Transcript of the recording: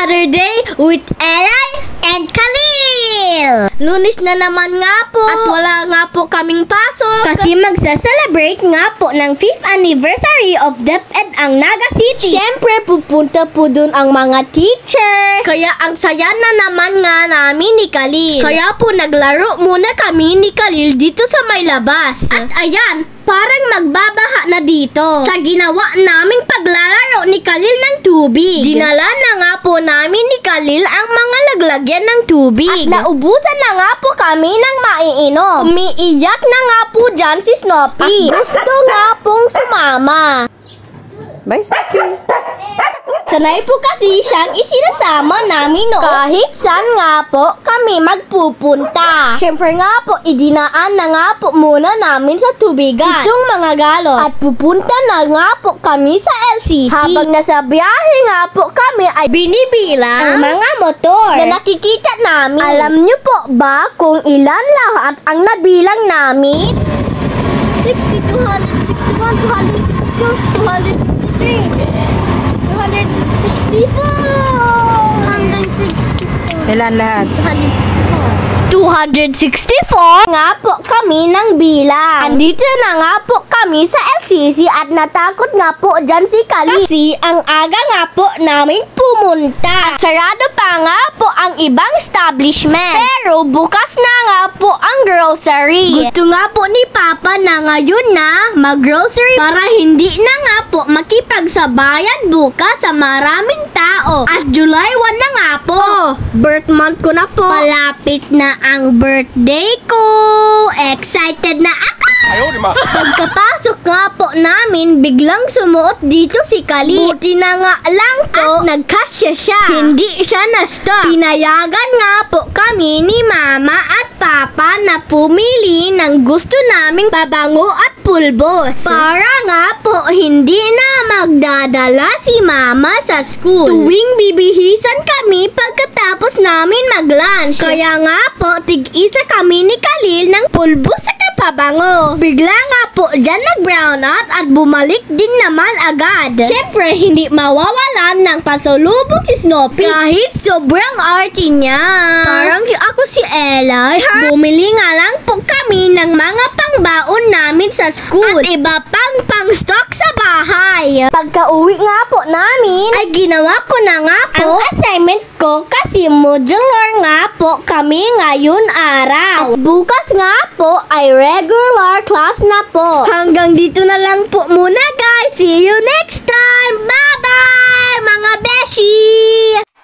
Another day with Eli and Khalil! Lunes na naman nga po at wala nga po kaming pasok kasi magsa-celebrate nga po ng 5th anniversary of DepEd ang Naga City. Siyempre pupunta po dun ang mga teachers. Kaya ang saya na naman nga namin ni Khalil. Kaya po naglaro muna kami ni Khalil dito sa may labas. At ayan, parang magbabaha na dito sa ginawa naming paglalaro ni Khalil ng tubig. Dinala na nga po namin ni Khalil ang mga laglagyan ng tubig. At naubusan na nga po kami ng maiinom. Umiiyak na nga po dyan si Snoopy. At gusto nga pong sumama. Bye, Snoopy. Sanay po kasi siyang isinasama namin noon kahit saan nga po kami magpupunta. Siyempre nga po, idinaan na nga po muna namin sa tubigan itong mga galon. At pupunta na nga po kami sa LCC. Habang nasa biyahe nga po kami ay binibilang ang mga motor na nakikita namin. Alam niyo po ba kung ilan lahat ang nabilang namin? 60, 261, 262, 263, 264 hanggang 64. Ilan lahat? 264 nga po kami ng bilang. Andito na nga po kami sa LCC at natakot nga po dyan si Khalil kasi ang aga nga po namin pumunta. At sarado pa nga po ang ibang establishment. Pero bukas na nga po ang grocery. Gusto nga po ni Papa na ngayon na mag-grocery para hindi na nga po makipagsabayan bukas sa maraming tao. At July 1 na nga po. Birth month ko na po. Malapit na ang birthday ko. Excited na ako! Pagkapasok nga po namin, biglang sumuot dito si Khalil. Buti na nga lang po, nagkasya siya. Hindi siya na-stop. Pinayagan nga po kami ni Mama at Papa na pumili ng gusto naming pabango at pulbos. Para nga po, hindi na magdadala si Mama sa school. Tuwing bibihisan kami pagkatapos namin mag-lunch. Kaya nga po, tig-isa kami ni Khalil ng pulbos sa pabango. Bigla nga po dyan nag-brown out at bumalik din naman agad. Siyempre, hindi mawawalan ng pasalubong si Snoopy kahit sobrang arty niya. Parang ako si Ella. Bumili nga lang po kami ng mga pangbaon namin sa school at iba pang stock sa bahay. Pagka-uwi nga po namin, ay ginawa ko na nga po ang assignment ko kasi modular nga po kami ngayon araw. At bukas nga po ay regular class na po. Hanggang dito na lang po muna guys. See you next time. Bye-bye mga beshi!